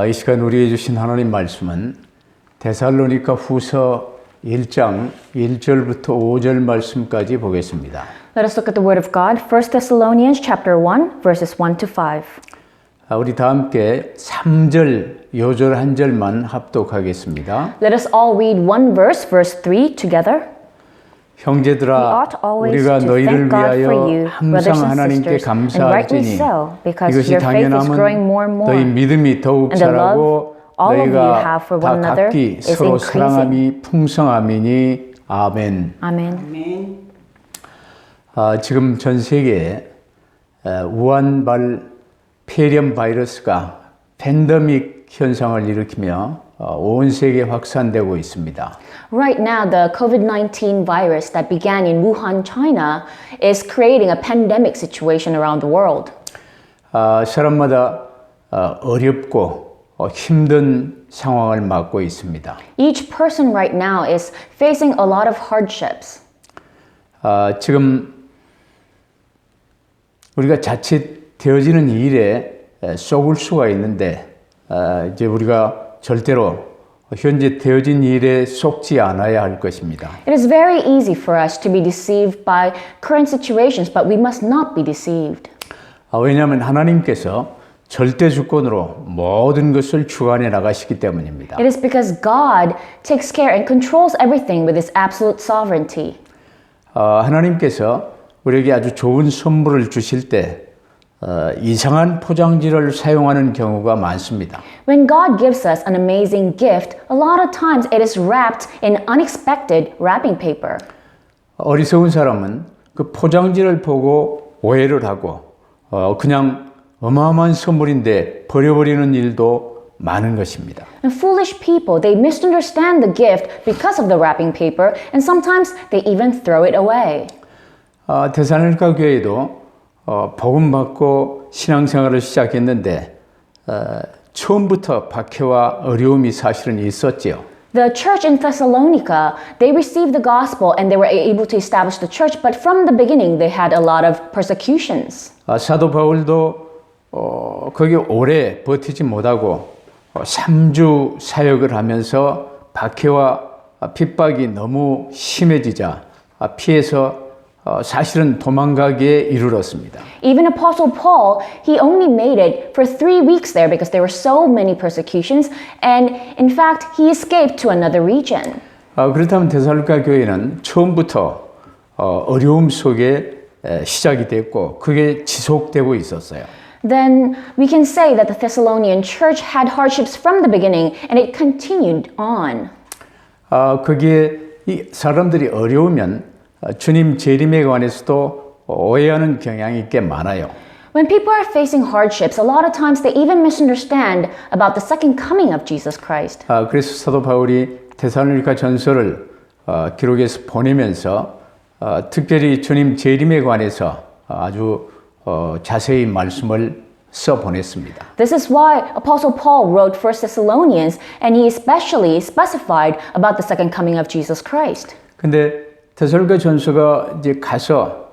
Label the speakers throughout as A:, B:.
A: 이 시간 우리에게 주신 하나님 말씀은 데살로니가 후서 1장 1절부터 5절 말씀까지 보겠습니다.
B: Let us look at the word of God, 1 Thessalonians chapter 1, verses 1 to 5.
A: 우리 다 함께 3절, 요절 한 절만 합독하겠습니다.
B: Let us all read one verse, verse 3 together.
A: 형제들아,
B: We ought always
A: 우리가
B: to
A: 너희를
B: thank God for
A: 위하여
B: you,
A: 항상
B: brothers and
A: 하나님께
B: sisters, and rightly
A: 감사할지니
B: so, because
A: 이것이
B: your faith is growing more
A: 당연함은
B: and more,
A: 너희 믿음이 더욱
B: and the love
A: 자라고
B: all of you
A: 너희가
B: have for
A: 다
B: one another
A: 각기
B: is
A: 서로
B: increasing.
A: 사랑함이 풍성함이니 아멘.
B: Amen.
A: 지금 전 세계에 우한발 폐렴 바이러스가 팬데믹 현상을 일으키며 온 세계에 확산되고 있습니다.
B: Right now, the COVID-19 virus that began in Wuhan, China, is creating a pandemic situation around the world.
A: 사람마다 어렵고 힘든 상황을 맞고 있습니다.
B: Each person right now is facing a lot of hardships.
A: 지금 우리가 자칫 되어지는 일에 속을 수가 있는데 이제 우리가 절대로 현재 되어진 일에 속지 않아야 할 것입니다.
B: It is very easy for us to be deceived by current situations, but we must not be deceived.
A: 왜냐하면 하나님께서 절대 주권으로 모든 것을 주관해 나가시기 때문입니다.
B: It is because God takes care and controls everything with His absolute sovereignty.
A: 하나님께서 우리에게 아주 좋은 선물을 주실 때 이상한 포장지를 사용하는 경우가 많습니다.
B: When God gives us an amazing gift, a lot of times it is wrapped in unexpected wrapping paper.
A: 어리석은 사람은 그 포장지를 보고 오해를 하고 그냥 어마어마한 선물인데 버려버리는 일도 많은 것입니다.
B: And foolish people, they misunderstand the gift because of the wrapping paper, and sometimes they even throw it away.
A: 데살로니가 교회도 복음 받고 신앙생활을 시작했는데 처음부터 박해와 어려움이 사실은 있었지요.
B: The church in Thessalonica, they received the gospel and they were able to establish the church, but from the beginning they had a lot of persecutions.
A: 사도 바울도 거기 오래 버티지 못하고 3주 사역을 하면서 박해와 핍박이 너무 심해지자 피해서 사실은 도망가기에 이르렀습니다.
B: Even Apostle Paul, he only made it for 3 weeks there because there were so many persecutions, and in fact, he escaped to another region.
A: 그렇다면 데살로니가 교회는 처음부터 어려움 속에 시작이 됐고 그게 지속되고 있었어요.
B: Then we can say that the Thessalonian church had hardships from the beginning, and it continued on.
A: 거기에 이 사람들이 어려우면 주님 재림에 관해서도 오해하는 경향이 꽤 많아요.
B: When people are facing hardships, a lot of times they even misunderstand about the second coming of Jesus Christ.
A: 그래서 사도 바울이 데살로니가 전서를 기록해서 보내면서 특별히 주님 재림에 관해서 아주 자세히 말씀을 써 보냈습니다.
B: This is why Apostle Paul wrote 1 Thessalonians, and he especially specified about the second coming of Jesus Christ.
A: 근데 데살로니가 전서가 이제 가서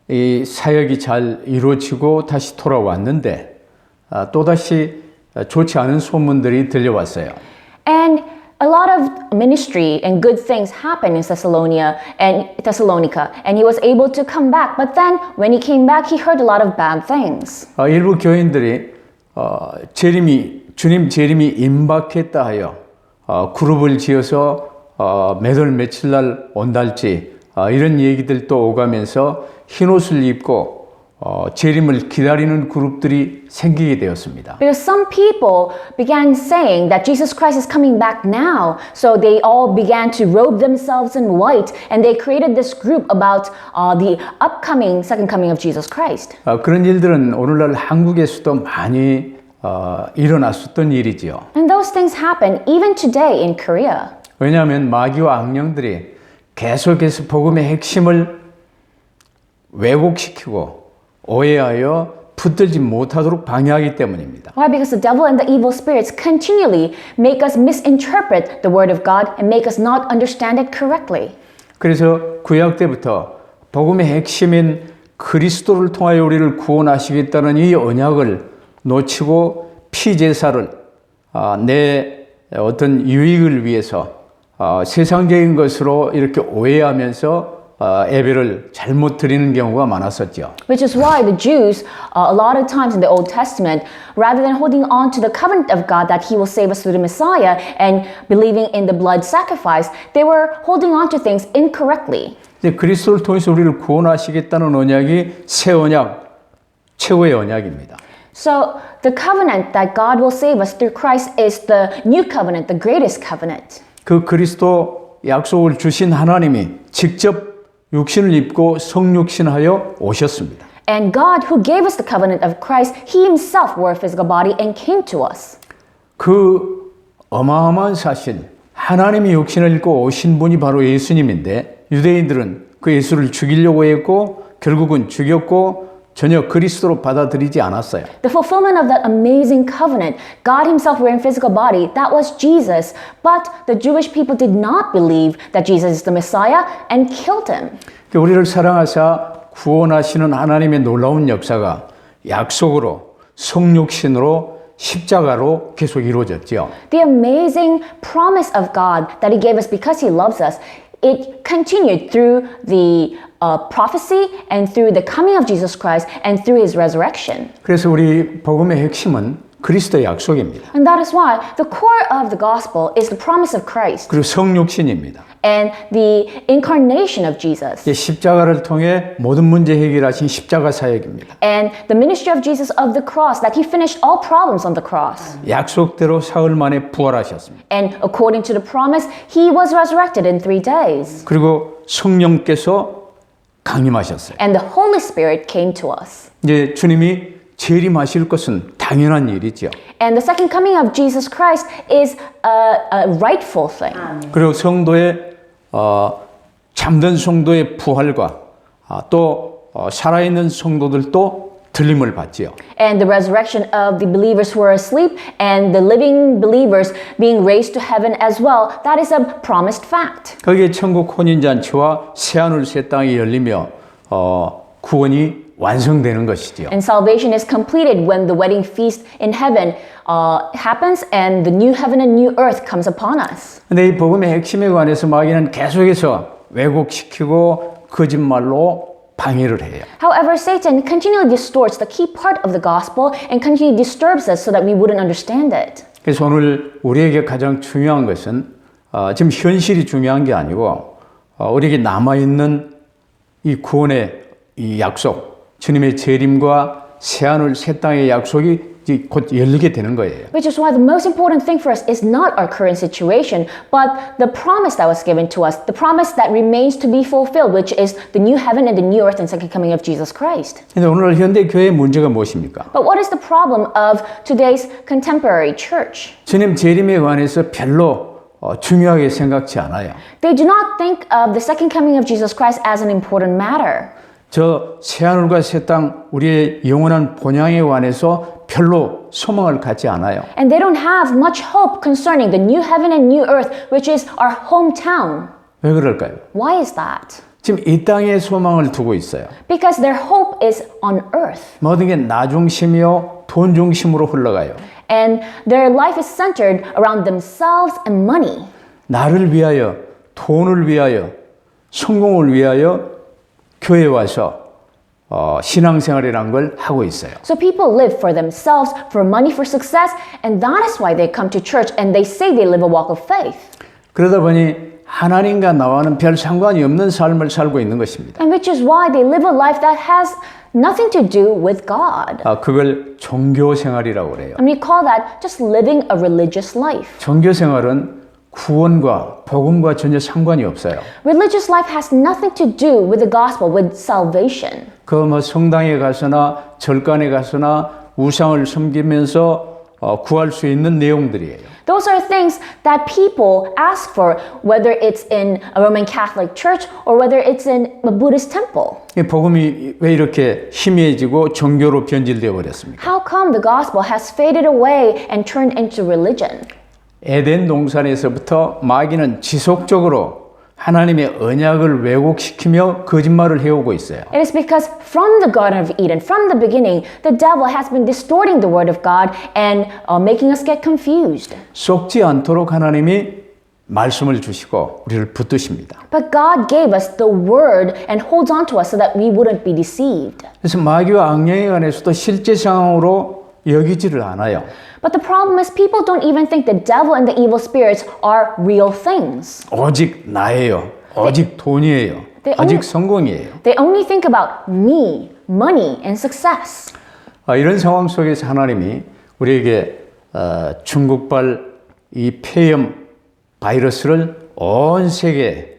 A: 이 사역이 잘 이루어지고 다시 돌아왔는데 또다시 좋지 않은 소문들이 들려왔어요.
B: And a lot of ministry and good things happened in Thessalonica, and he was able to come back. But then when he came back, he heard a lot of bad things.
A: 일부 교인들이 주님 재림이 임박했다 하여 그룹을 지어서 몇 월 며칠 날 온달지 이런 얘기들도 오가면서 흰옷을 입고 재림을 기다리는 그룹들이 생기게 되었습니다.
B: Because some people began saying that Jesus Christ is coming back now. So they all began to robe themselves in white, and they created this group about the upcoming second coming of Jesus Christ.
A: 그런 일들은 오늘날 한국에서도 많이 일어났었던 일이지요.
B: And those things happen even today in Korea.
A: 왜냐하면 마귀와 악령들이 계속해서 복음의 핵심을 왜곡시키고 오해하여 붙들지 못하도록 방해하기 때문입니다.
B: Why? Because the devil and the evil spirits continually make us misinterpret the word of God and make us not understand it correctly.
A: 그래서 구약 때부터 복음의 핵심인 그리스도를 통하여 우리를 구원하시겠다는 이 언약을 놓치고 피제사를 내 어떤 유익을 위해서 세상적인 것으로 이렇게 오해하면서 예배를 잘못 드리는 경우가 많았었죠.
B: Which is why the Jews, a lot of times in the Old Testament, rather than holding on to the covenant of God that He will save us through the Messiah and believing in the blood sacrifice, they were holding on to things incorrectly.
A: 이제 그리스도를 통해서 우리를 구원하시겠다는 언약이 새 언약, 최고의 언약입니다.
B: So the covenant that God will save us through Christ is the new covenant, the greatest covenant.
A: 그 그리스도 약속을 주신 하나님이 직접 육신을 입고 성육신하여 오셨습니다.
B: And God, who gave us the covenant of Christ, He Himself wore a physical body and came to us.
A: 그 어마어마한 사실, 하나님이 육신을 입고 오신 분이 바로 예수님인데 유대인들은 그 예수를 죽이려고 했고 결국은 죽였고 전혀 그리스도로 받아들이지 않았어요.
B: The fulfillment of that amazing covenant, God Himself wearing physical body, that was Jesus. But the Jewish people did not believe that Jesus is the Messiah and killed Him.
A: 우리를 사랑하사 구원하시는 하나님의 놀라운 역사가 약속으로 성육신으로 십자가로 계속 이루어졌죠.
B: The amazing promise of God that He gave us because He loves us, it continued through the prophecy and through the coming of Jesus Christ and through His resurrection.
A: 그래서 우리 복음의 핵심은 그리스도의 약속입니다.
B: And that is why the core of the gospel is the promise of Christ
A: 그리고 성육신입니다.
B: and the incarnation of Jesus.
A: 십자가를 통해 모든 문제 해결하신 십자가 사역입니다.
B: And the ministry of Jesus of the cross, that He finished all problems on the cross.
A: 약속대로 사흘 만에 부활하셨습니다.
B: And according to the promise, He was resurrected in 3 days.
A: 그리고 성령께서 강림하셨어요.
B: And the Holy Spirit came to us.
A: 이제 주님이 재림하실 것은 당연한 일이죠.
B: And the second coming of Jesus Christ is a rightful thing.
A: 그리고 성도의 잠든 성도의 부활과 또 살아있는 성도들도 들림을 받지요.
B: And the resurrection of the believers who are asleep and the living believers being raised to heaven as well, that is a promised fact.
A: 거기에 천국 혼인잔치와 새하늘 새 땅이 열리며 구원이 완성되는 것이지요.
B: And salvation is completed when the wedding feast in heaven happens and the new heaven and new earth comes upon us.
A: 근데 이 복음의 핵심에 관해서 마귀는 계속해서 왜곡시키고 거짓말로 방해를 해요.
B: However, Satan continually distorts the key part of the gospel and continually disturbs us so that we wouldn't understand it.
A: 그래서 오늘 우리에게 가장 중요한 것은 지금 현실이 중요한 게 아니고 우리에게 남아있는 이 구원의 이 약속, 주님의 재림과 새하늘 새 땅의 약속이 곧 열리게 되는 거예요.
B: Which is why the most important thing for us is not our current situation, but the promise that was given to us, the promise that remains to be fulfilled, which is the new heaven and the new earth and second coming of Jesus Christ.
A: 근데 오늘 현대 교회의 문제가 무엇입니까?
B: But what is the problem of today's contemporary church?
A: 주님 재림에 관해서 별로 중요하게 생각지 않아요.
B: They do not think of the second coming of Jesus Christ as an important matter.
A: 저 새하늘과 새 땅 우리의 영원한 본향에 관해서 별로 소망을 갖지 않아요.
B: And they don't have much hope concerning the new heaven and new earth, which is our hometown.
A: 왜 그럴까요?
B: Why is that?
A: 지금 이 땅에 소망을 두고 있어요.
B: Because their hope is on earth.
A: 모든 게 나 중심이요, 돈 중심으로 흘러가요.
B: And their life is centered around themselves and money.
A: 나를 위하여, 돈을 위하여, 성공을 위하여 교회에 와서 신앙생활이라는 걸 하고 있어요.
B: So people live for themselves, for money, for success, and that is why they come to church and they say they live a walk of faith.
A: 그러다 보니 하나님과 나와는 별 상관이 없는 삶을 살고 있는 것입니다.
B: And which is why they live a life that has nothing to do with God.
A: 그걸 종교생활이라고 그래요.
B: And we call that just living a religious life.
A: 종교생활은 구원과 복음과 전혀 상관이 없어요.
B: Religious life has nothing to do with the gospel, with salvation.
A: 그 뭐 성당에 가서나 절간에 가서나 우상을 섬기면서 구할 수 있는 내용들이에요.
B: Those are things that people ask for, whether it's in a Roman Catholic church or whether it's in a Buddhist temple.
A: 이 복음이 왜 이렇게 희미해지고 종교로 변질되어 버렸습니까?
B: How come the gospel has faded away and turned into religion?
A: 에덴 동산에서부터 마귀는 지속적으로 하나님의 언약을 왜곡시키며 거짓말을 해오고 있어요.
B: It is because from the Garden of Eden, from the beginning, the devil has been distorting the word of God and making us get confused.
A: 속지 않도록 하나님이 말씀을 주시고 우리를 붙드십니다.
B: But God gave us the word and holds on to us so that we wouldn't be deceived.
A: 그래서 마귀와 악령에 관해서도 실제 상황으로 여기지를 않아요.
B: But the problem is people don't even think the devil and the evil spirits are real things.
A: 오직 나예요. 오직 돈이에요. 오직 성공이에요.
B: They only think about me, money, and success.
A: 이런 상황 속에서 하나님이 우리에게 중국발 이 폐렴 바이러스를 온 세계에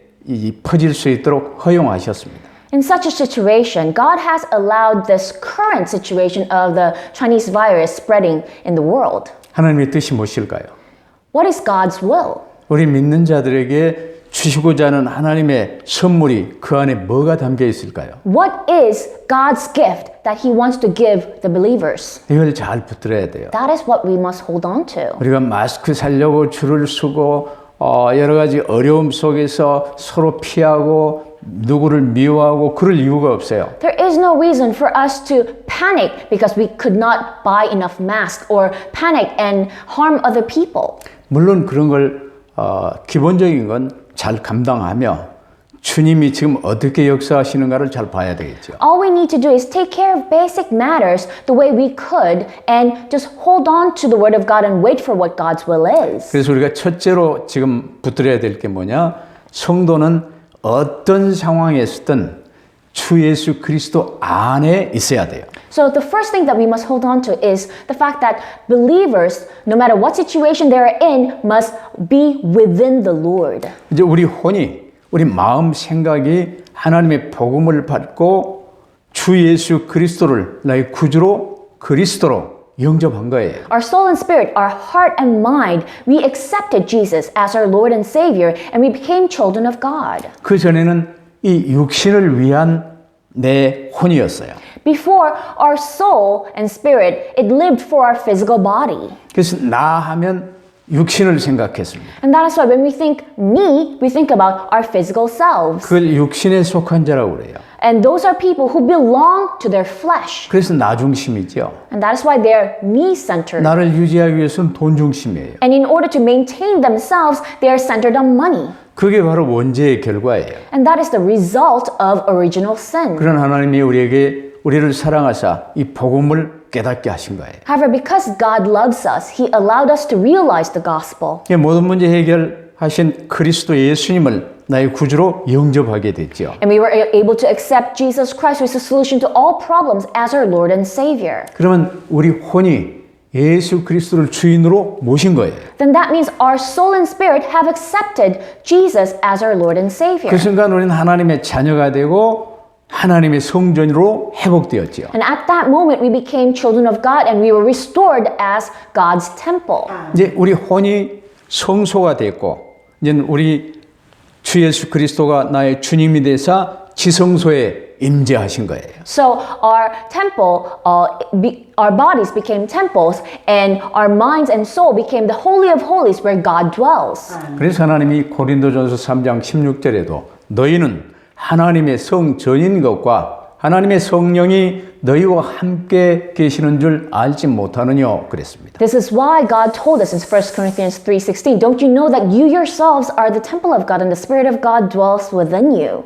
A: 퍼질 수 있도록 허용하셨습니다.
B: In such a situation, God has allowed this current situation of the Chinese virus spreading in the world.
A: 하나님의 뜻이 무엇일까요?
B: What is God's will?
A: 우리 믿는 자들에게 주시고자 하는 하나님의 선물이 그 안에 뭐가 담겨 있을까요?
B: What is God's gift that He wants to give the believers?
A: 이걸 잘 붙들어야 돼요.
B: That is what we must hold on to.
A: 우리가 마스크 살려고 줄을 서고 여러 가지 어려움 속에서 서로 피하고 누구를 미워하고 그럴 이유가 없어요.
B: There is no reason for us to panic because we could not buy enough masks or panic and harm other people.
A: 물론 그런 걸 기본적인 건 잘 감당하며 주님이 지금 어떻게 역사하시는가를 잘 봐야 되겠죠.
B: All we need to do is take care of basic matters the way we could and just hold on to the Word of God and wait for what God's will is.
A: 그래서 우리가 첫째로 지금 붙들어야 될 게 뭐냐? 성도는 어떤 상황에서든 주 예수 그리스도 안에 있어야 돼요.
B: So the first thing that we must hold on to is the fact that believers, no matter what situation they are in, must be within the Lord.
A: 이제 우리 혼이, 우리 마음 생각이 하나님의 복음을 받고 주 예수 그리스도를 나의 구주로 그리스도로 영접한 거예요.
B: Our soul and spirit, our heart and mind, we accepted Jesus as our Lord and Savior and we became children of God.
A: 그 전에는 이 육신을 위한 내 혼이었어요.
B: Before, our soul and spirit, it lived for our physical body.
A: 그래서 나 하면 육신을 생각했습니다.
B: And that is why when we think me, we think about our physical selves.
A: 그걸 육신에 속한 자라고 그래요.
B: And those are people who belong to their flesh.
A: 그래서 나 중심이죠.
B: And that is why they're me-centered.
A: 나를 유지하기 위해서는 돈 중심이에요.
B: And in order to maintain themselves, they are centered on money.
A: 그게 바로 원죄의 결과예요.
B: And that is the result of original sin.
A: 그런 하나님이 우리를 사랑하사 이 복음을 깨닫게 하신 거예요.
B: However, because God loves us, He allowed us to realize the gospel.
A: 모든 문제 해결하신 그리스도 예수님을 나의 구주로 영접하게 됐죠.
B: And we were able to accept Jesus Christ as the solution to all problems as our Lord and Savior.
A: 그러면 우리 혼이 예수 그리스도를 주인으로 모신 거예요.
B: Then that means our soul and spirit have accepted Jesus as our Lord and Savior.
A: 그 순간 우리는 하나님의 자녀가 되고 하나님의 성전으로 회복되었죠.
B: And at that moment we became children of God and we were restored as God's temple.
A: 이제 우리 혼이 성소가 됐고 이제 우리 주 예수 그리스도가 나의 주님이 되사 지성소에 임재하신 거예요.
B: So our temple, our bodies became temples and our minds and soul became the holy of holies where God dwells.
A: 그래서 하나님이 고린도전서 3장 16절에도 너희는 하나님의 성전인 것과 하나님의 성령이 너희와 함께 계시는 줄 알지 못하느냐 그랬습니다.
B: This is why God told us in 1 Corinthians 3:16, don't you know that you yourselves are the temple of God and the Spirit of God dwells within you?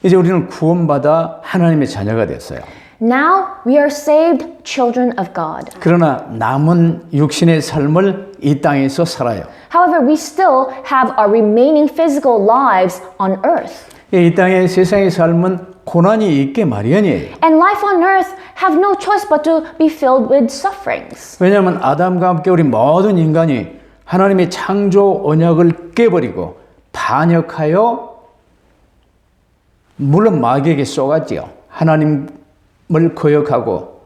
A: 이제 우리는 구원받아 하나님의 자녀가 됐어요.
B: Now we are saved children of God.
A: 그러나 남은 육신의 삶을 이 땅에서 살아요.
B: However, we still have our remaining physical lives on earth.
A: 이 땅의 세상의 삶은 고난이 있게 마련이에요.
B: And life on earth have no choice but to be filled with sufferings.
A: 왜냐하면 아담과 함께 우리 모든 인간이 하나님의 창조 언약을 깨버리고 반역하여 물론 마귀에게 쏘갔지요. 하나님을 거역하고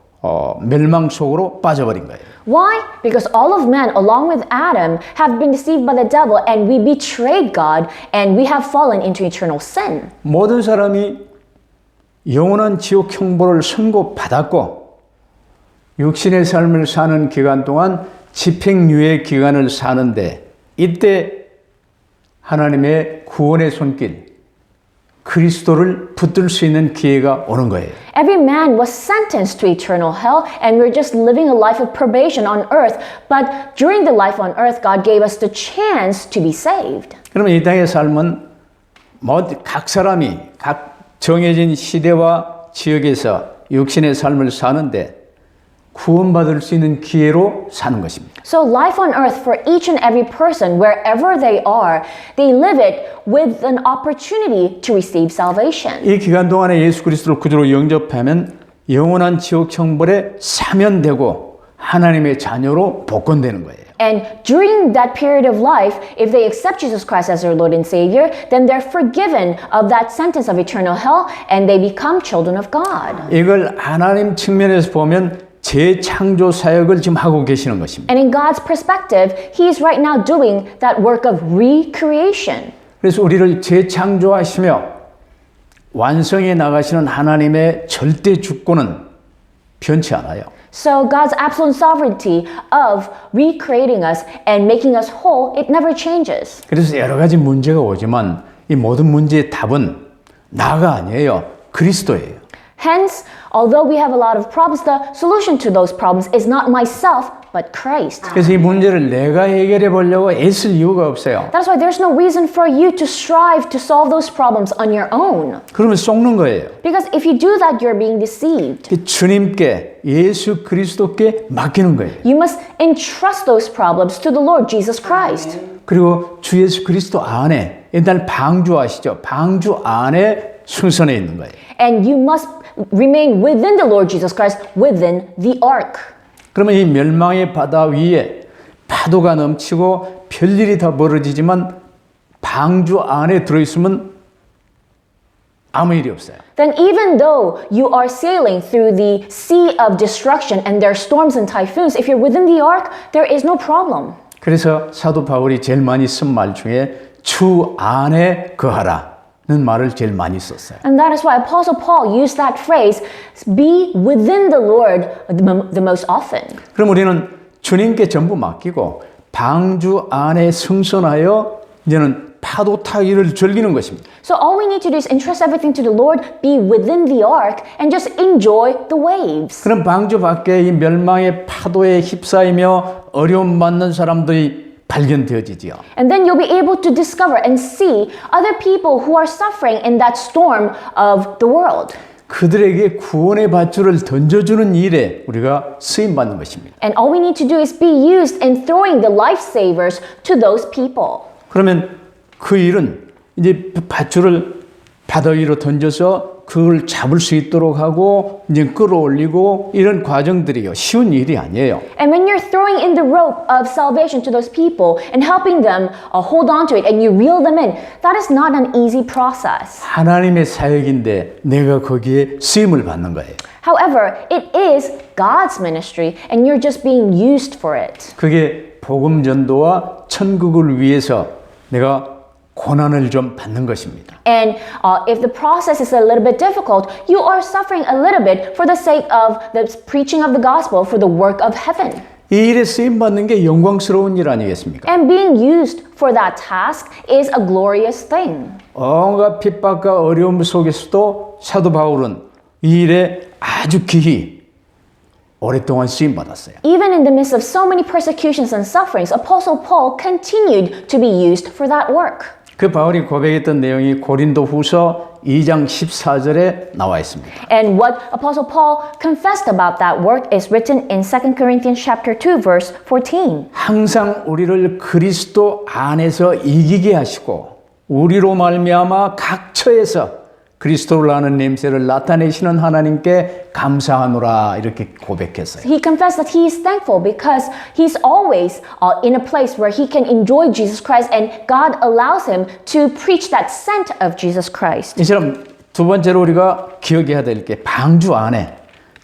A: 멸망 속으로 빠져버린 거예요.
B: Why? Because all of men, along with Adam, have been deceived by the devil and we betrayed God and we have fallen into eternal sin.
A: 모든 사람이 영원한 지옥 형벌을 선고받았고 육신의 삶을 사는 기간 동안 집행유예 기간을 사는데 이때 하나님의 구원의 손길, 그리스도를 붙들 수 있는 기회가 오는 거예요.
B: Every man was sentenced to eternal hell, and we're just living a life of probation on earth. But during the life on earth, God gave us the chance to be saved.
A: 그러면 이 땅의 삶은 각 사람이 각 정해진 시대와 지역에서 육신의 삶을 사는데 구원받을 수 있는 기회로 사는 것입니다.
B: So life on earth for each and every person, wherever they are, they live it with an opportunity to receive salvation.
A: 이 기간 동안에 예수 그리스도를 구주로 영접하면 영원한 지옥 형벌에 사면되고 하나님의 자녀로 복권되는 거예요.
B: And during that period of life, if they accept Jesus Christ as their Lord and Savior, then they're forgiven of that sentence of eternal hell and they become children of God.
A: 이걸 하나님 측면에서 보면 재창조 사역을 지금 하고 계시는 것입니다.
B: And in God's perspective, He is right now doing that work of recreation.
A: 그래서 우리를 재창조하시며 완성해 나가시는 하나님의 절대 주권은 변치 않아요.
B: So God's absolute sovereignty of recreating us and making us whole, it never changes.
A: 그래서 여러 가지 문제가 오지만 이 모든 문제의 답은 나가 아니에요. 그리스도예요.
B: Hence, although we have a lot of problems, the solution to those problems is not myself, but Christ.
A: 그래서 이 문제를 내가 해결해 보려고 애쓸 이유가 없어요.
B: That's why there's no reason for you to strive to solve those problems on your own.
A: 그러면 속는 거예요.
B: Because if you do that, you're being deceived.
A: 주님께 예수 그리스도께 맡기는 거예요.
B: You must entrust those problems to the Lord Jesus Christ.
A: 그리고 주 예수 그리스도 안에 일단 방주하시죠. 방주 안에 승선해 있는 거예요.
B: And you must remain within the Lord Jesus Christ, within the ark.
A: 그러면 이 멸망의 바다 위에 파도가 넘치고 별일이 다 벌어지지만 방주 안에 들어있으면 아무 일이 없어요.
B: Then even though you are sailing through the sea of destruction and there are storms and typhoons, if you're within the ark, there is no problem.
A: 그래서 사도 바울이 제일 많이 쓴 말 중에 주 안에 거하라 는 말을 제일 많이 썼어요.
B: And that is why Apostle Paul used that phrase, be within the Lord the most often.
A: 그럼 우리는 주님께 전부 맡기고 방주 안에 승선하여 이제는 파도 타기를 즐기는 것입니다.
B: So all we need to do is entrust everything to the Lord, be within the ark, and just enjoy the waves.
A: 그럼 방주 밖에 이 멸망의 파도에 휩싸이며 어려움 받는 사람들이 발견되어지지요.
B: And then you'll be able to discover and see other people who are suffering in that storm of the world.
A: 그들에게 구원의 밧줄을 던져주는 일에 우리가 쓰임받는 것입니다.
B: And all we need to do is be used in throwing the lifesavers to those people.
A: 그러면 그 일은 이제 밧줄을 바다 위로 던져서 그걸 잡을 수 있도록 하고 이제 끌어올리고 이런 과정들이요. 쉬운 일이 아니에요.
B: And when you're throwing in the rope of salvation to those people and helping them hold on to it and you reel them in, that is not an easy process.
A: 하나님의 사역인데 내가 거기에 쓰임을 받는 거예요.
B: However, it is God's ministry and you're just being used for it.
A: 그게 복음 전도와 천국을 위해서 내가 고난을 좀 받는 것입니다.
B: And if the process is a little bit difficult, you are suffering a little bit for the sake of the preaching of the gospel for the work of heaven.
A: 이 일에 쓰임 받는 게 영광스러운 일 아니겠습니까?
B: And being used for that task is a glorious thing.
A: 온갖 핍박과 어려움 속에서도 사도 바울은 이 일에 아주 기히 오랫동안 쓰임 받았어요.
B: Even in the midst of so many persecutions and sufferings, Apostle Paul continued to be used for that work.
A: 그 바울이 고백했던 내용이 고린도 후서 2장 14절에 나와 있습니다.
B: And what Apostle Paul confessed about that work is written in 2 Corinthians chapter 2 verse 14.
A: 항상 우리를 그리스도 안에서 이기게 하시고 우리로 말미암아 각 처에서 그리스도를 아는 냄새를 나타내시는 하나님께 감사하노라 이렇게 고백했어요.
B: He confessed that he is thankful because he's always in a place where he can enjoy Jesus Christ and God allows him to preach that scent of Jesus Christ.
A: 이처럼 두 번째로 우리가 기억해야 될 게 방주 안에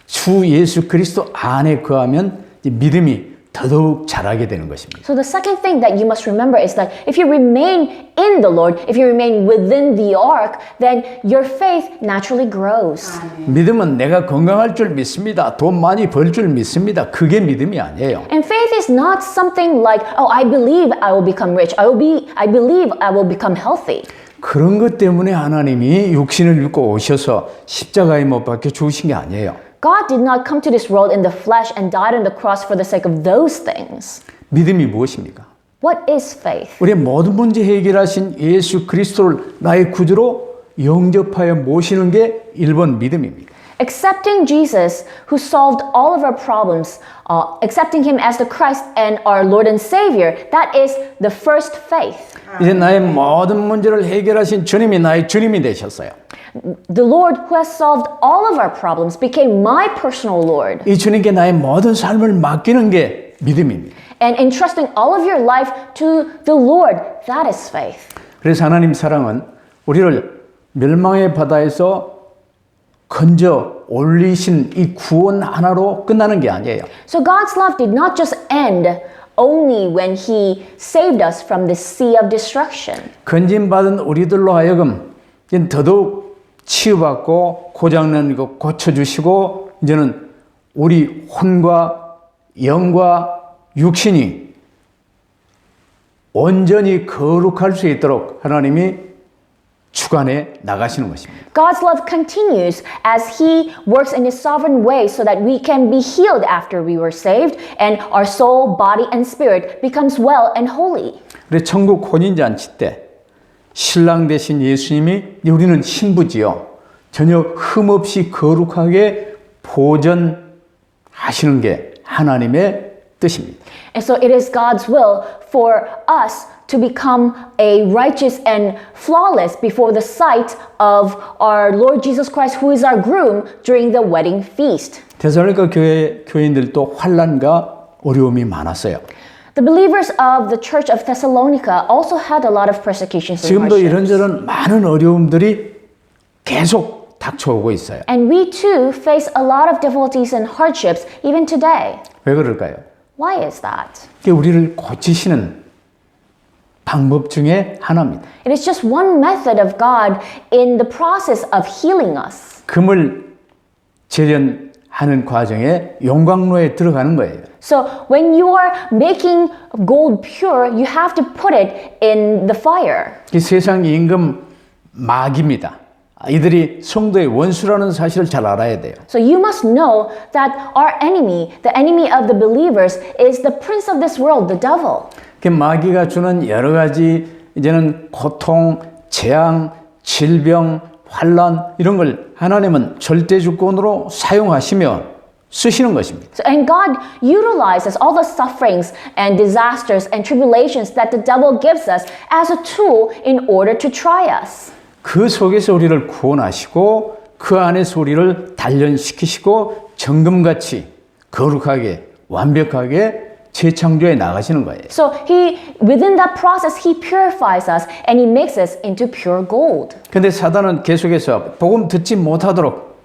A: 주 예수 그리스도 안에 거하면 믿음이 더더욱 자라게 되는 것입니다.
B: So the second thing that you must remember is that if you remain in the Lord, if you remain within the ark, then your faith naturally grows.
A: 믿음은 내가 건강할 줄 믿습니다. 돈 많이 벌 줄 믿습니다. 그게 믿음이 아니에요.
B: And faith is not something like, oh, I believe I will become rich. I believe I will become healthy.
A: 그런 것 때문에 하나님이 육신을 입고 오셔서 십자가에 못 박혀 죽으신 게 아니에요.
B: God did not come to this world in the flesh and died on the cross for the sake of those things.
A: 믿음이 무엇입니까?
B: What is faith?
A: 우리의 모든 문제 해결하신 예수 그리스도를 나의 구주로 영접하여 모시는 게 1번 믿음입니다.
B: Accepting Jesus, who solved all of our problems, accepting Him as the Christ and our Lord and Savior, that is the first faith.
A: 이제 나의 모든 문제를 해결하신 주님이 나의 주님이 되셨어요.
B: The Lord who has solved all of our problems became my personal Lord.
A: 이 주님께 나의 모든 삶을 맡기는 게 믿음입니다.
B: And entrusting all of your life to the Lord, that is faith.
A: 그래서 하나님 사랑은 우리를 멸망의 바다에서 건져 올리신 이 구원 하나로 끝나는 게 아니에요.
B: So God's love did not just end only when He saved us from the sea of destruction.
A: 건진받은 우리들로 하여금 이제 더더욱 치유받고 고장난 거 고쳐주시고 이제는 우리 혼과 영과 육신이 온전히 거룩할 수 있도록 하나님이 주관해 나가시는 것입니다.
B: God's love continues as He works in His sovereign way so that we can be healed after we were saved and our soul, body, and spirit becomes well and holy.
A: 그래서 천국 혼인잔치 때 신랑 되신 예수님이 우리는 신부지요. 전혀 흠없이 거룩하게 보존하시는 게 하나님의 뜻입니다.
B: And so it is God's will for us to become a righteous and flawless before the sight of our Lord Jesus Christ, who is our groom during the wedding feast.
A: 데살로니가 교인들도 환난과 어려움이 많았어요.
B: The believers of the church of Thessalonica also had a lot of persecutions and
A: 지금도
B: hardships.
A: 이런저런 많은 어려움들이 계속 닥쳐오고 있어요.
B: And we too face a lot of difficulties and hardships even today.
A: 왜 그럴까요?
B: Why is that?
A: 이게 우리를 고치시는 방법 중에 하나입니다.
B: It is just one method of God in the process of healing us.
A: 금을 재련하는 과정에 용광로에 들어가는 거예요.
B: So when you are making gold pure, you have to put it in the fire.
A: 이 세상 임금 마귀입니다. 이들이 성도의 원수라는 사실을 잘 알아야 돼요.
B: So you must know that our enemy, the enemy of the believers, is the prince of this world, the devil.
A: 그 마귀가 주는 여러 가지 이제는 고통, 재앙, 질병, 환란 이런 걸 하나님은 절대 주권으로 사용하시며 쓰시는 것입니다.
B: So, and God utilizes all the sufferings and disasters and tribulations that the devil gives us as a tool in order to try us.
A: 그 속에서 우리를 구원하시고 그 안에서 우리를 단련시키시고 정금같이 거룩하게 완벽하게 재창조해 나가시는 거예요.
B: So within that process, He purifies us and He makes us into pure gold.
A: 근데 사단은 계속해서 복음 듣지 못하도록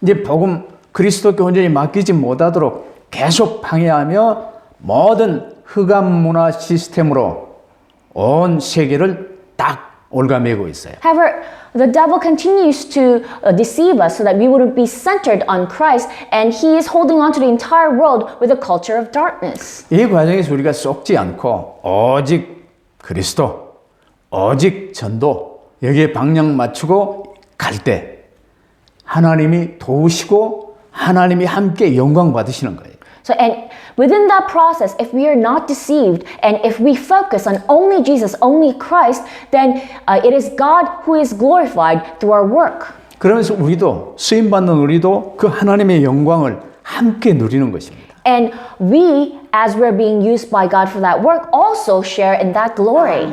A: 이제 복음 그리스도께 온전히 맡기지 못하도록 계속 방해하며 모든 흑암 문화 시스템으로 온 세계를 딱 올가매고 있어요.
B: However, the devil continues to deceive us so that we wouldn't be centered on Christ, and he is holding on to the entire world with a culture of darkness.
A: 이 과정에서 우리가 썩지 않고 오직 그리스도, 오직 전도 여기에 방향 맞추고 갈 때 하나님이 도우시고 하나님이 함께 영광 받으시는 거예요.
B: So, and within that process, if we are not deceived and if we focus on only Jesus, only Christ, then it is God who is glorified through our work.
A: 그러면서 우리도 쓰임받는 우리도 그 하나님의 영광을 함께 누리는 것입니다.
B: And we, as we're being used by God for that work, also share in that glory.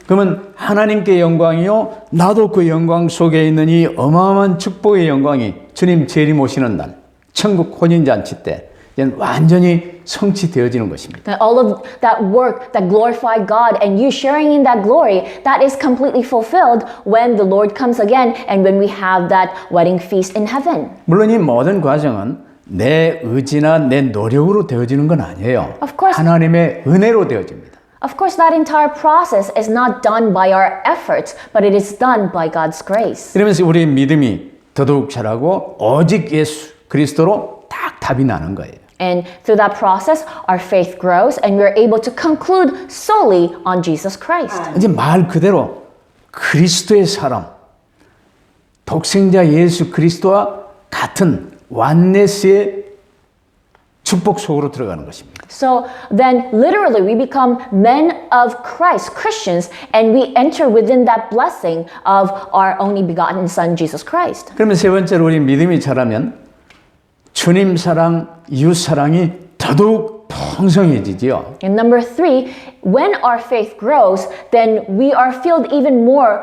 A: 그러면 하나님께 영광이요 나도 그 영광 속에 있는 이 어마어마한 축복의 영광이 주님 재림 오시는 날 천국 혼인잔치 때 이제 완전히 성취되어지는 것입니다.
B: And all of that work that glorified God and you sharing in that glory, that is completely fulfilled when the Lord comes again and when we have that wedding feast in heaven.
A: 물론 이 모든 과정은 내 의지나 내 노력으로 되어지는 건 아니에요.
B: Of course.
A: 하나님의 은혜로 되어집니다.
B: Of course, that entire process is not done by our efforts, but it is done by God's grace.
A: 이러면서 우리의 믿음이 더더욱 자라고 오직 예수 그리스도로 딱 답이 나는 거예요.
B: And through that process, our faith grows and we're able to conclude solely on Jesus Christ.
A: 이제 말 그대로 그리스도의 사람, 독생자 예수 그리스도와 같은 완네스의 축복 속으로 들어가는 것입니다.
B: So then literally we become men of Christ, Christians, and we enter within that blessing of our only begotten Son, Jesus Christ.
A: 그러면 세 번째로 우리 믿음이 자라면 주님 사랑, 이웃 사랑이 더더욱 풍성해지지요.
B: And number 3, when our faith grows, then we are filled even more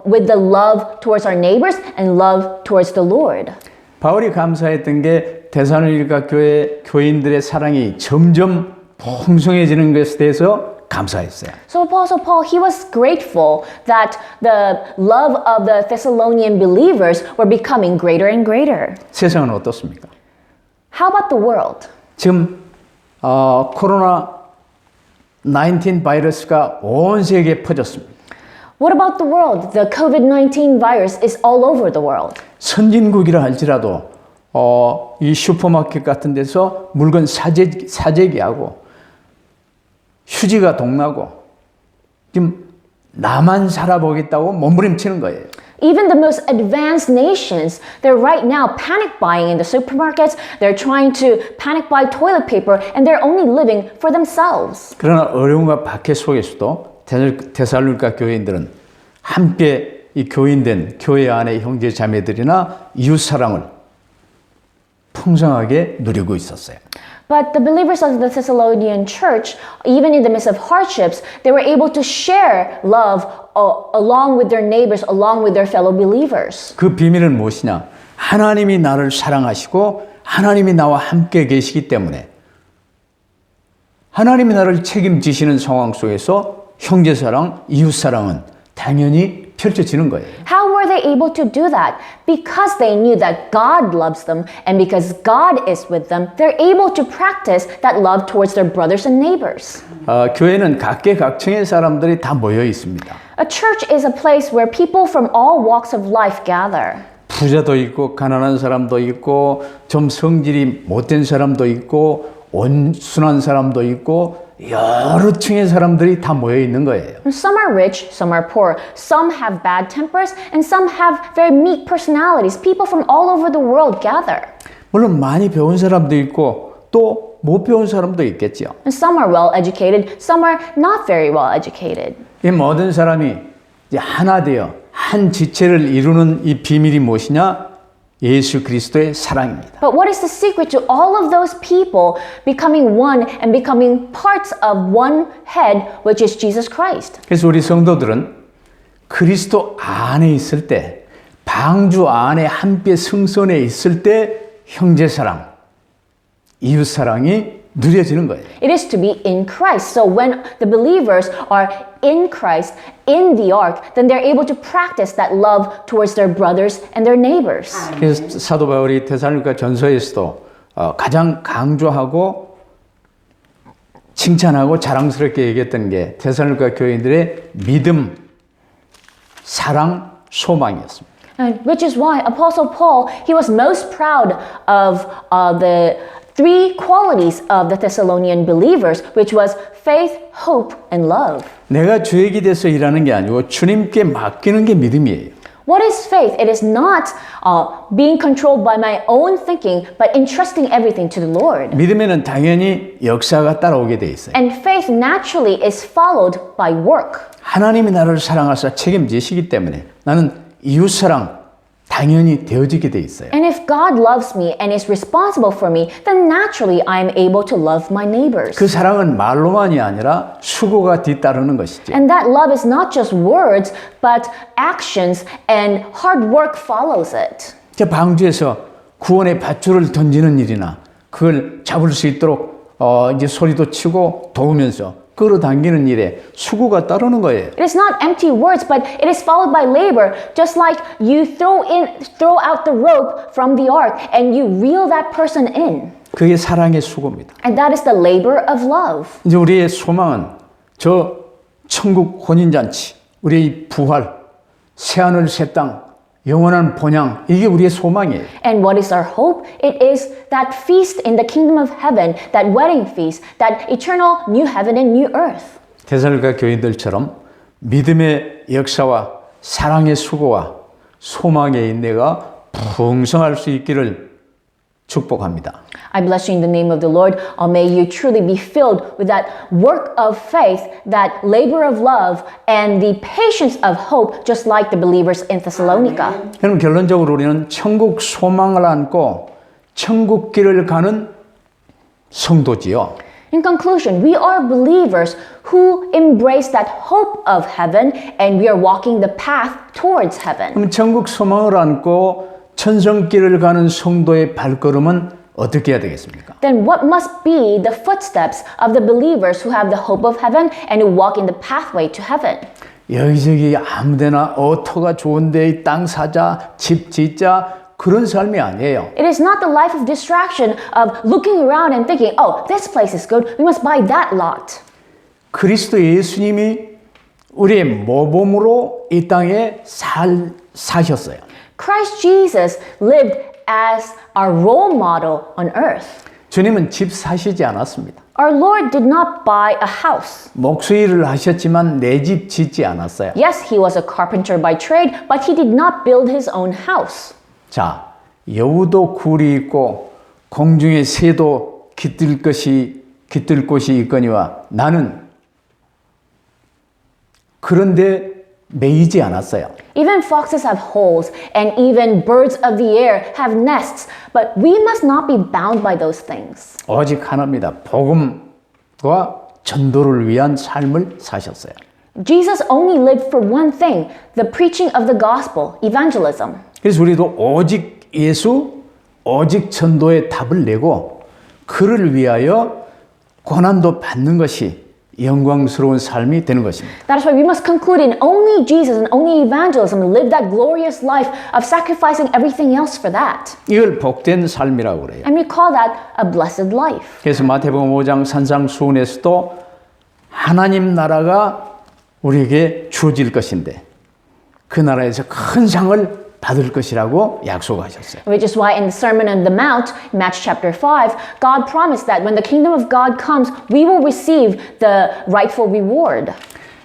B: with the love towards our neighbors and love towards the Lord.
A: 바울이 감사했던 게 데살로니가 교회 교인들의 사랑이 점점 풍성해지는 것에 대해서 감사했어요.
B: So Apostle Paul, he was grateful that the love of the Thessalonian believers were becoming greater and greater.
A: 세상은 어떻습니까?
B: How about the world?
A: 지금 코로나 19 바이러스가 온 세계에 퍼졌습니다.
B: What about the world? The COVID-19 virus is all over the world.
A: 선진국이라 할지라도 이 슈퍼마켓 같은 데서 물건 사재기하고 휴지가 동나고 지금 나만 살아보겠다고 몸부림치는 거예요.
B: Even the most advanced nations, they're right now panic buying in the supermarkets. They're trying to panic buy toilet paper and they're only living for themselves.
A: 그러나 어려움과 박해 속에서도 데살로니가 교인들은 함께 이 교인된 교회 안의 형제 자매들이나 이웃 사랑을 풍성하게 누리고 있었어요.
B: But the believers of the Thessalonian church, even in the midst of hardships, they were able to share love along with their neighbors, along with their fellow believers.
A: 그 비밀은 무엇이냐? 하나님이 나를 사랑하시고 하나님이 나와 함께 계시기 때문에 하나님이 나를 책임지시는 상황 속에서 형제 사랑, 이웃 사랑은 당연히 펼쳐지는 거예요.
B: How were they able to do that? Because they knew that God loves them and because God is with them, they're able to practice that love towards their brothers and neighbors.
A: 교회는 각계각층의 사람들이 다 모여 있습니다.
B: A church is a place where people from all walks of life gather.
A: 부자도 있고 가난한 사람도 있고 좀 성질이 못된 사람도 있고 온순한 사람도 있고 여러 층의 사람들이 다 모여 있는 거예요.
B: Some are rich, some are poor, some have bad tempers, and some have very meek personalities. People from all over the world gather.
A: 물론 많이 배운 사람도 있고 또 못 배운 사람도 있겠죠.
B: And some are well educated, some are not very well educated.
A: 이 모든 사람이 이제 하나 되어 한 지체를 이루는 이 비밀이 무엇이냐? 예수 그리스도의 사랑입니다.
B: But what is the secret to all of those people becoming one and becoming parts of one head, which is Jesus Christ?
A: 그래서 우리 성도들은 그리스도 안에 있을 때, 방주 안에 함께 승선에 있을 때 형제 사랑, 이웃 사랑이 누려지는 거예요.
B: It is to be in Christ. So when the believers are in Christ, in the ark, then they're able to practice that love towards their brothers and their neighbors.
A: 그래서 사도 바울이 데살로니가 전서에서도 가장 강조하고 칭찬하고 자랑스럽게 얘기했던 게 데살로니가 교인들의 믿음, 사랑, 소망이었습니다.
B: And which is why Apostle Paul, he was most proud of the three qualities of the Thessalonian believers, which was faith, hope, and love.
A: 내가 주역이 돼서 일하는 게 아니고 주님께 맡기는 게 믿음이에요.
B: What is faith? It is not being controlled by my own thinking, but entrusting everything to the Lord.
A: 믿음에는 당연히 역사가 따라오게 돼 있어요.
B: And faith naturally is followed by work.
A: 하나님이 나를 사랑하사 책임지시기 때문에 나는 이웃 사랑 당연히 되어지게 돼 있어요.
B: And if God loves me and is responsible for me, then naturally I am able to love my neighbors.
A: 그 사랑은 말로만이 아니라 수고가 뒤따르는 것이죠.
B: And that love is not just words, but actions and hard work follows it.
A: 저 방주에서 구원의 밧줄을 던지는 일이나 그걸 잡을 수 있도록 이제 소리도 치고 도우면서 끌어당기는 일에 수고가 따르는 거예요.
B: It is not empty words, but it is followed by labor, just like you throw out the rope from the ark and you reel that person in.
A: 그게 사랑의 수고입니다.
B: And that is the labor of love.
A: 이제 우리의 소망은 저 천국 혼인잔치, 우리의 부활, 새하늘 새 땅, 영원한 본향, 이게 우리의 소망이에요.
B: And what is our hope? It is that feast in the kingdom of heaven, that wedding feast, that eternal new heaven and new earth.
A: 데살로니가 교인들처럼 믿음의 역사와 사랑의 수고와 소망의 인내가 풍성할 수 있기를 축복합니다.
B: I bless you in the name of the Lord. May you truly be filled with that work of faith, that labor of love, and the patience of hope, just like the believers in Thessalonica.
A: 그럼 결론적으로 우리는 천국 소망을 안고 천국 길을 가는 성도지요.
B: In conclusion, we are believers who embrace that hope of heaven and we are walking the path towards heaven.
A: 그럼 천국 소망을 안고 천성길을 가는 성도의 발걸음은 어떻게 해야 되겠습니까?
B: Then what must be the footsteps of the believers who have the hope of heaven and who walk in the pathway to heaven?
A: 여기저기 아무데나 어터가 좋은데 땅 사자, 집 짓자 그런 삶이 아니에요.
B: It is not the life of distraction of looking around and thinking, oh, this place is good, we must buy that lot.
A: 그리스도 예수님이 우리의 모범으로 이 땅에 사셨어요.
B: Christ Jesus lived as our role model on earth.
A: 주님은 집 사시지 않았습니다.
B: Our Lord did not buy a house.
A: 목수일을 하셨지만 내 집 짓지 않았어요.
B: Yes, he was a carpenter by trade, but he did not build his own house.
A: 자, 여우도 굴이 있고 공중의 새도 깃들 곳이 있거니와 나는 그런데 매이지 않았어요.
B: Even foxes have holes, and even birds of the air have nests, but we must not be bound by those things.
A: 오직 하나입니다. 복음과 전도를 위한 삶을 사셨어요.
B: Jesus only lived for one thing, the preaching of the gospel, evangelism.
A: 그래서 우리도 오직 예수, 오직 전도의 답을 내고 그를 위하여 고난도 받는 것이 영광스러운 삶이 되는 것입니다.
B: That is why we must conclude in only Jesus and only evangelism and live that glorious life of sacrificing everything else for that.
A: 이걸 복된 삶이라고 그래요.
B: And we call that a blessed life.
A: 그래서 마태복음 5장 산상수훈에서도 하나님 나라가 우리에게 주어질 것인데 그 나라에서 큰 상을 받을 것이라고 약속하셨어요.
B: Which is why in the Sermon on the Mount, Matthew chapter 5, God promised that when the kingdom of God comes, we will receive the rightful reward.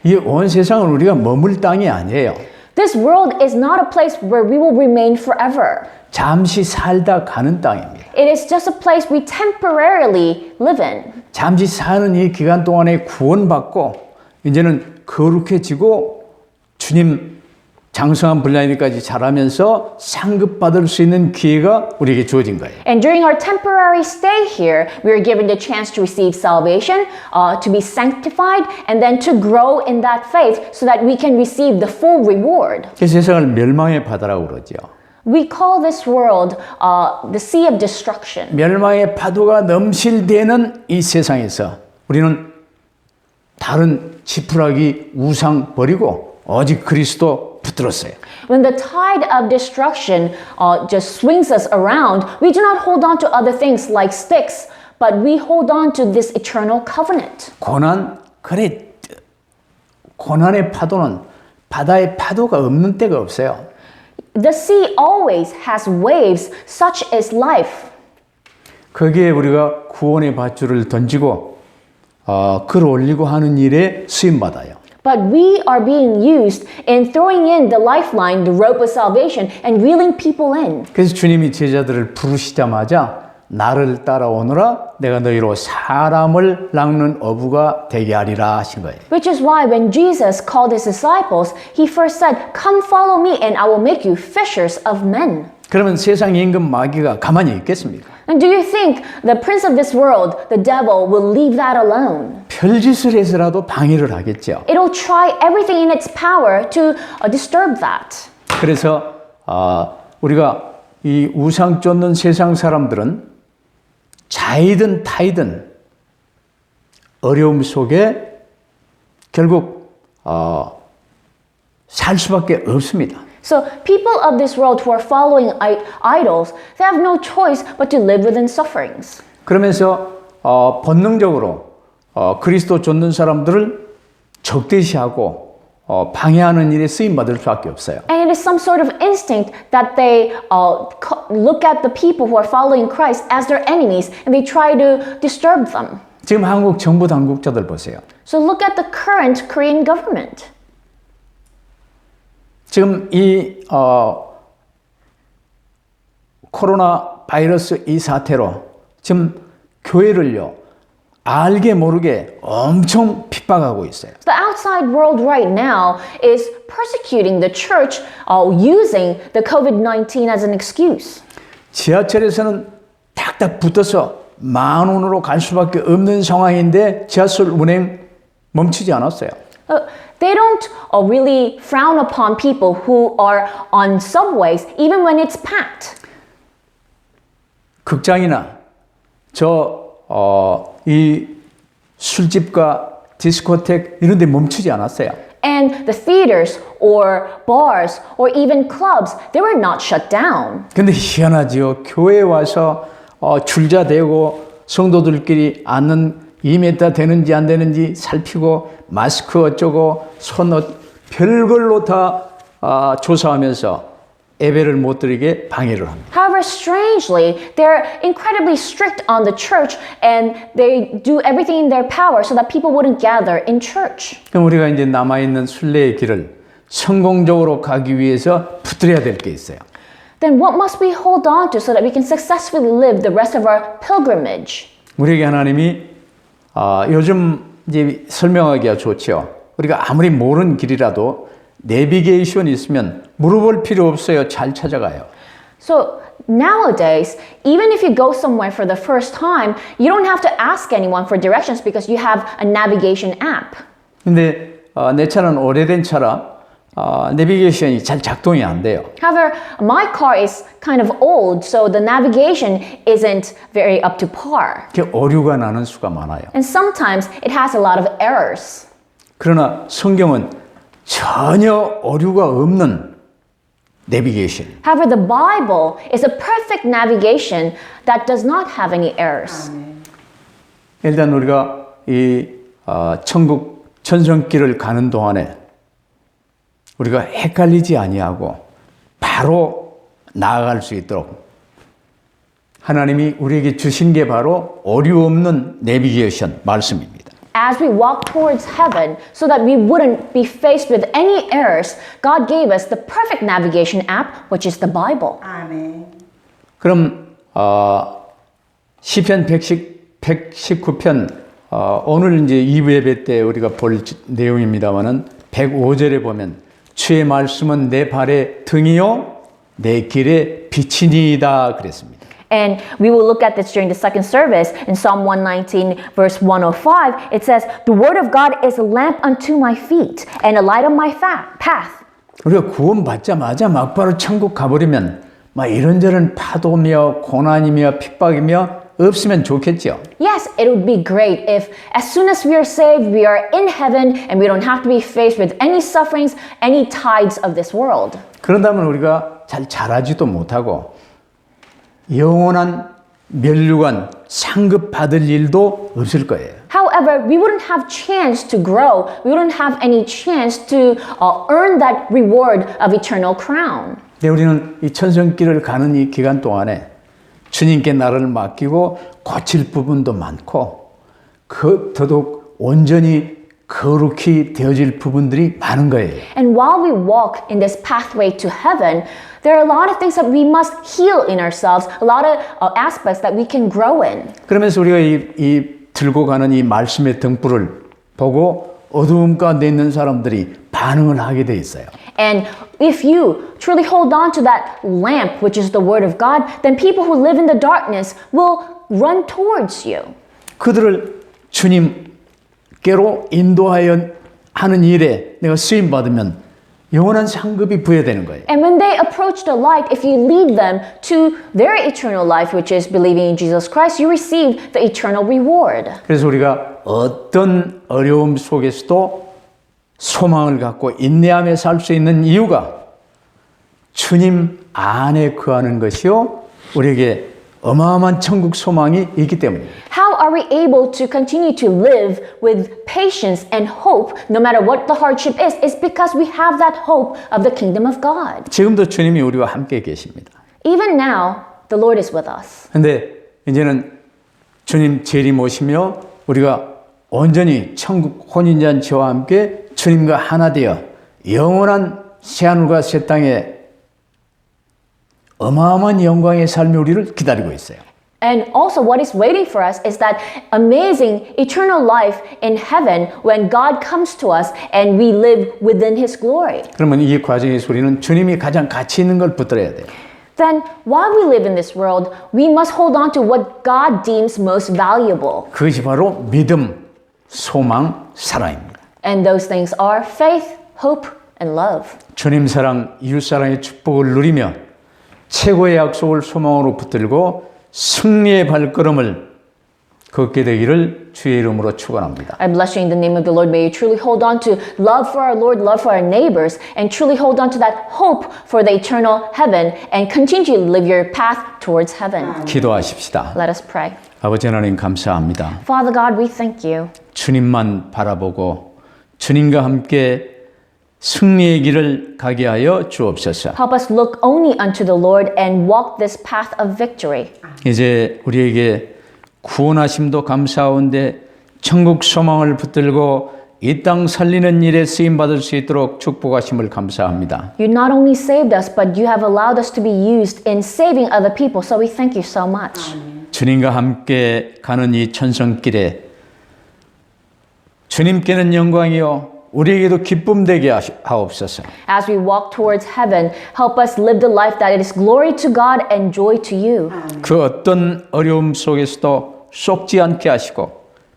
A: 이 온 세상은 우리가 머물 땅이 아니에요.
B: This world is not a place where we will remain forever.
A: 잠시 살다 가는 땅입니다.
B: It is just a place we temporarily live in.
A: 잠시 사는 이 기간 동안에 구원받고 이제는 거룩해지고 주님 장성한 분량까지 자라면서 상급받을 수 있는 기회가 우리에게 주어진 거예요.
B: And during our temporary stay here, we are given the chance to receive salvation, to be sanctified, and then to grow in that faith so that we can receive the full reward.
A: 그 세상을 멸망의 바다라고 그러죠.
B: We call this world the sea of destruction.
A: 멸망의 파도가 넘실대는 이 세상에서 우리는 다른 지푸라기 우상 버리고 오직 그리스도 붙들었어요.
B: When the tide of destruction just swings us around, we do not hold on to other things like sticks, but we hold on to this eternal covenant.
A: 고난의 파도는 바다에 파도가 없는 때가 없어요.
B: The sea always has waves, such is life.
A: 거기에 우리가 구원의 밧줄을 던지고 끌어올리고 하는 일에 쓰임받아요.
B: But we are being used in throwing in the lifeline, the rope of salvation, and reeling people in.
A: 그래서 주님이 제자들을 부르시자마자 나를 따라오너라 내가 너희로 사람을 낚는 어부가 되게 하리라 하신 거예요.
B: Which is why when Jesus called his disciples, he first said, "Come follow me and I will make you fishers of men."
A: 그러면 세상 임금 마귀가 가만히 있겠습니까?
B: And do you think the prince of this world, the devil, will leave that alone?
A: 별짓을 해서라도 방해를 하겠죠.
B: It will try everything in its power to disturb that.
A: 그래서 우리가 이 우상 쫓는 세상 사람들은 자이든 타이든 어려움 속에 결국 살 수밖에 없습니다.
B: So people of this world who are following idols, they have no choice but to live within sufferings.
A: 그러면서 본능적으로 그리스도 쫓는 사람들을 적대시하고 방해하는 일에 쓰임 받을 수밖에 없어요.
B: And it is some sort of instinct that they look at the people who are following Christ as their enemies and they try to disturb them.
A: 지금 한국 정부 당국자들 보세요.
B: So look at the current Korean government.
A: 지금 이 코로나 바이러스 이 사태로 지금 교회를요 알게 모르게 엄청 핍박하고 있어요.
B: The outside world right now is persecuting the church using the COVID-19 as an excuse.
A: 지하철에서는 탁탁 붙어서 만원으로 갈 수밖에 없는 상황인데 지하철 운행 멈추지 않았어요.
B: They don't really frown upon people who are on subways even when it's packed.
A: 극장이나 이 술집과 디스코텍 이런 데 멈추지 않았어요.
B: And the theaters or bars or even clubs, they were not shut down.
A: 근데 희한하지요. 교회에 와서 줄자대고 성도들끼리 앉는 2m 되는지 안 되는지 살피고 마스크 어쩌고 손 별걸로 다 조사하면서 예배를 못 드리게 방해를 합니다.
B: However, strangely, they're incredibly strict on the church and they do everything in their power so that people wouldn't gather in church.
A: 그럼 우리가 이제 남아있는 순례의 길을 성공적으로 가기 위해서 붙들어야 될 게 있어요.
B: Then what must we hold on to so that we can successfully live the rest of our pilgrimage?
A: 우리에게 하나님이 요즘 이제 설명하기가 좋죠. 우리가 아무리 모르는 길이라도 내비게이션이 있으면 물어볼 필요 없어요. 잘 찾아가요.
B: So nowadays, even if you go somewhere for the first time, you don't have to ask anyone for directions because you have a navigation app.
A: 근데 내 차는 오래된 차라 내비게이션이 잘 작동이 안 돼요.
B: However, my car is kind of old, so the navigation isn't very up to par.
A: 이렇게 오류가 나는 수가 많아요.
B: And sometimes it has a lot of errors.
A: 그러나 성경은 전혀 오류가 없는 내비게이션.
B: However, the Bible is a perfect navigation that does not have any errors.
A: 일단 우리가 이 천국 천성길을 가는 동안에 우리가 헷갈리지 아니하고 바로 나아갈 수 있도록 하나님이 우리에게 주신 게 바로 오류 없는 내비게이션 말씀입니다.
B: As we walk towards heaven, so that we wouldn't be faced with any errors, God gave us the perfect navigation app, which is the Bible.
C: 아멘.
A: 그럼 시편 119편 오늘 이제 2부 예배 때 우리가 볼 내용입니다만은 105절에 보면 주의 말씀은 내 발의 등이요 내 길의 빛이니이다 그랬습니다.
B: And we will look at this during the second service in Psalm 119, verse 105. It says, "The word of God is a lamp unto my feet and a light on my path."
A: 우리가 구원 받자마자 막바로 천국 가버리면 막 이런저런 파도며 고난이며 핍박이며 없으면 좋겠죠.
B: Yes, it would be great if as soon as we are saved, we are in heaven and we don't have to be faced with any sufferings, any tides of this world.
A: 그런다면 우리가 잘 자라지도 못하고 영원한 면류관 상급 받을 일도 없을 거예요.
B: However, we wouldn't have chance to grow. We wouldn't have any chance to earn that reward of eternal crown.
A: 근데 우리는 이 천성길을 가는 이 기간 동안에 주님께 나를 맡기고 고칠 부분도 많고 더더욱 온전히 거룩히 되어질 부분들이 많은 거예요.
B: And while we walk in this pathway to heaven, there are a lot of things that we must heal in ourselves, a lot of aspects that we can grow in.
A: 그러면서 우리가 이 들고 가는 이 말씀의 등불을 보고 어두움 가운데 있는 사람들이 반응을 하게 돼 있어요.
B: And if you truly hold on to that lamp, which is the word of God, then people who live in the darkness will run towards you.
A: 그들을 주님께로 인도하여 하는 일에 내가 쓰임 받으면 영원한 상급이 부여되는 거예요.
B: And when they approach the light, if you lead them to their eternal life, which is believing in Jesus Christ, you receive the eternal reward.
A: 그래서 우리가 어떤 어려움 속에서도 소망을 갖고 인내하며 살 수 있는 이유가 주님 안에 거하는 것이요 우리에게 어마어마한 천국 소망이 있기 때문입니다.
B: How are we able to continue to live with patience and hope no matter what the hardship is? It's because we have that hope of the kingdom of God.
A: 지금도 주님이 우리와 함께 계십니다.
B: Even now, the Lord is with us.
A: 근데 이제는 주님 재림 오시며 우리가 온전히 천국 혼인잔치와 함께 주님과 하나 되어 영원한 새하늘과 새 땅에 어마어마한 영광의 삶이 우리를 기다리고 있어요.
B: And also what is waiting for us is that amazing eternal life in heaven when God comes to us and we live within His glory.
A: 그러면 이 과정에서 우리는 주님이 가장 가치 있는 걸 붙들어야 돼요.
B: Then while we live in this world, we must hold on to what God deems most valuable.
A: 그것이 바로 믿음, 소망, 사랑입니다.
B: And those things are faith, hope, and love.
A: 주님 사랑, 이웃 사랑의 축복을 누리며 최고의 약속을 소망으로 붙들고 승리의 발걸음을 걷게 되기를 주의 이름으로 축원합니다.
B: I bless you in the name of the Lord. May you truly hold on to love for our Lord, love for our neighbors, and truly hold on to that hope for the eternal heaven and continue to live your path towards heaven.
A: 기도하십시다.
B: Let us pray.
A: 아버지 하나님 감사합니다.
B: Father God, we thank you.
A: 주님만 바라보고 주님과 함께 승리의 길을 가게 하여 주옵소서.
B: Help us look only unto the Lord and walk this path of victory.
A: 이제 우리에게 구원하심도 감사하온데 천국 소망을 붙들고 이 땅 살리는 일에 쓰임 받을 수 있도록 축복하심을 감사합니다.
B: You not only saved us, but you have allowed us to be used in saving other people. So we thank you so much.
A: 주님과 함께 가는 이 천성길에 주님께는 영광이요 우리에게도 기쁨 되게 하옵소서.
B: As we walk towards heaven, help us live the life that is glory to God and joy to you.
A: 그 어떤 어려움 속에서도 속지 않게 하시고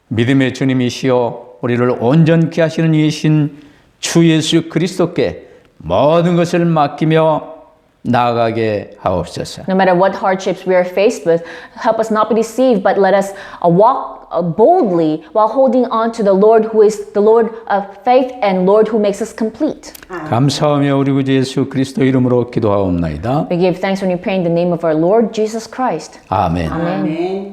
A: 믿음의 주님이시여 우리를 온전케 하시는 이신 주 예수 그리스도께 모든 것을 맡기며 나아가게 하옵소서.
B: No matter what hardships we are faced with, help us not be deceived, but let us walk boldly while holding on to the Lord who is the Lord of faith and Lord who makes us complete.
A: 감사하며 우리 구주 예수 그리스도 이름으로 기도하옵나이다.
B: We give thanks when we pray in the name of our Lord Jesus Christ.
A: 아멘.
B: Amen.